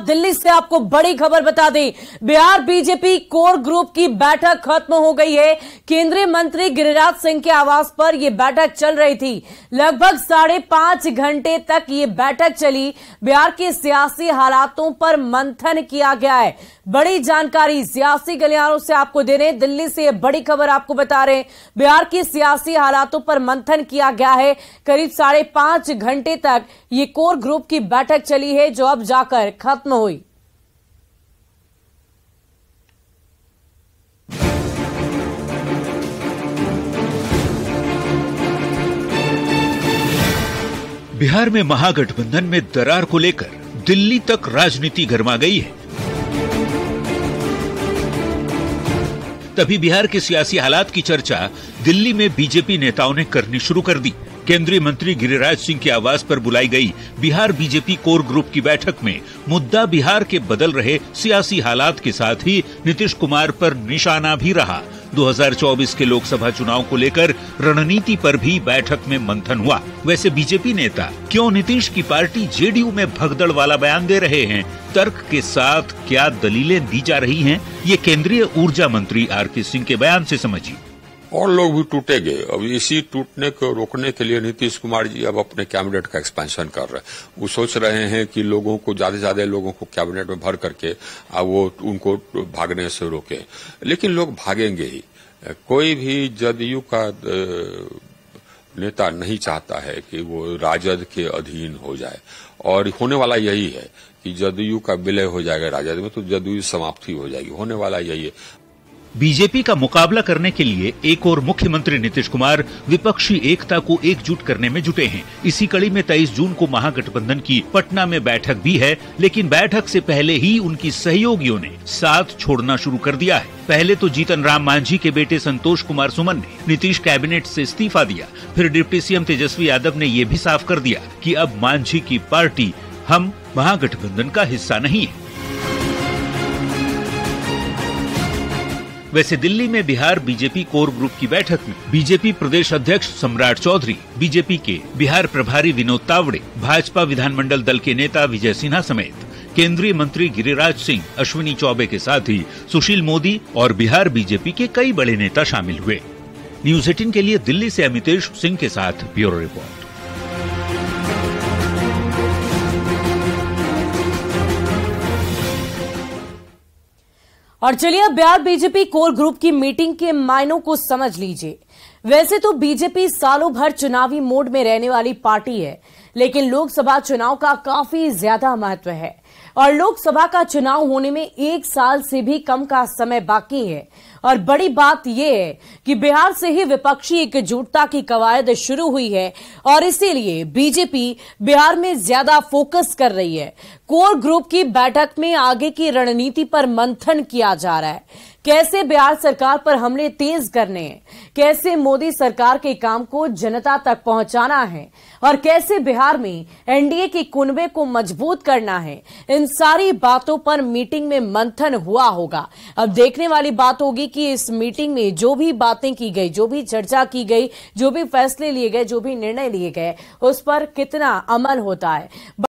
दिल्ली से आपको बड़ी खबर बता दें, बिहार बीजेपी कोर ग्रुप की बैठक खत्म हो गई है। केंद्रीय मंत्री गिरिराज सिंह के आवास पर यह बैठक चल रही थी। लगभग 5.5 घंटे तक ये बैठक चली। बिहार के सियासी हालातों पर मंथन किया गया है। बड़ी जानकारी सियासी गलियारों से आपको दे रहे हैं। दिल्ली से यह बड़ी खबर आपको बता रहे हैं, बिहार के सियासी हालातों पर मंथन किया गया है। करीब 5.5 घंटे तक ये कोर ग्रुप की बैठक चली है, जो अब जाकर खत्म हुई। बिहार में महागठबंधन में दरार को लेकर दिल्ली तक राजनीति गरमा गई है। तभी बिहार के सियासी हालात की चर्चा दिल्ली में बीजेपी नेताओं ने करनी शुरू कर दी। केंद्रीय मंत्री गिरिराज सिंह के आवास पर बुलाई गई बिहार बीजेपी कोर ग्रुप की बैठक में मुद्दा बिहार के बदल रहे सियासी हालात के साथ ही नीतीश कुमार पर निशाना भी रहा। 2024 के लोकसभा चुनाव को लेकर रणनीति पर भी बैठक में मंथन हुआ। वैसे बीजेपी नेता क्यों नीतीश की पार्टी जेडीयू में भगदड़ वाला बयान दे रहे हैं, तर्क के साथ क्या दलीलें दी जा रही हैं, ये केंद्रीय ऊर्जा मंत्री आर.के. सिंह के बयान से समझिए। और लोग भी टूटेंगे। अब इसी टूटने को रोकने के लिए नीतीश कुमार जी अब अपने कैबिनेट का एक्सपेंशन कर रहे हैं। वो सोच रहे हैं कि लोगों को ज्यादा से ज्यादा लोगों को कैबिनेट में भर करके वो उनको भागने से रोके। लेकिन लोग भागेंगे ही। कोई भी जदयू का नेता नहीं चाहता है कि वो राजद के अधीन हो जाए, और होने वाला यही है कि जदयू का विलय हो जाएगा राजद में, तो जदयू समाप्ति हो जाएगी। होने वाला यही है। बीजेपी का मुकाबला करने के लिए एक और मुख्यमंत्री नीतीश कुमार विपक्षी एकता को एकजुट करने में जुटे हैं। इसी कड़ी में 23 जून को महागठबंधन की पटना में बैठक भी है, लेकिन बैठक से पहले ही उनकी सहयोगियों ने साथ छोड़ना शुरू कर दिया है। पहले तो जीतन राम मांझी के बेटे संतोष कुमार सुमन ने नीतीश कैबिनेट से इस्तीफा दिया। फिर डिप्टी सीएम तेजस्वी यादव ने ये भी साफ कर दिया कि अब मांझी की पार्टी हम महागठबंधन का हिस्सा नहीं है। वैसे दिल्ली में बिहार बीजेपी कोर ग्रुप की बैठक में बीजेपी प्रदेश अध्यक्ष सम्राट चौधरी, बीजेपी के बिहार प्रभारी विनोद तावड़े, भाजपा विधानमंडल दल के नेता विजय सिन्हा समेत केंद्रीय मंत्री गिरिराज सिंह, अश्विनी चौबे के साथ ही सुशील मोदी और बिहार बीजेपी के कई बड़े नेता शामिल हुए। न्यूज 18 के लिए दिल्ली से अमितेश सिंह के साथ ब्यूरो रिपोर्ट। और चलिए अब बिहार बीजेपी कोर ग्रुप की मीटिंग के मायनों को समझ लीजिए। वैसे तो बीजेपी सालों भर चुनावी मोड में रहने वाली पार्टी है, लेकिन लोकसभा चुनाव का काफी ज्यादा महत्व है और लोकसभा का चुनाव होने में 1 साल से भी कम का समय बाकी है। और बड़ी बात यह है कि बिहार से ही विपक्षी एकजुटता की कवायद शुरू हुई है और इसीलिए बीजेपी बिहार में ज्यादा फोकस कर रही है। कोर ग्रुप की बैठक में आगे की रणनीति पर मंथन किया जा रहा है। कैसे बिहार सरकार पर हमले तेज करने हैं, कैसे मोदी सरकार के काम को जनता तक पहुंचाना है और कैसे बिहार में एनडीए के कुनबे को मजबूत करना है, इन सारी बातों पर मीटिंग में मंथन हुआ होगा। अब देखने वाली बात होगी कि इस मीटिंग में जो भी बातें की गई, जो भी चर्चा की गई, जो भी फैसले लिए गए, जो भी निर्णय लिए गए, उस पर कितना अमल होता है।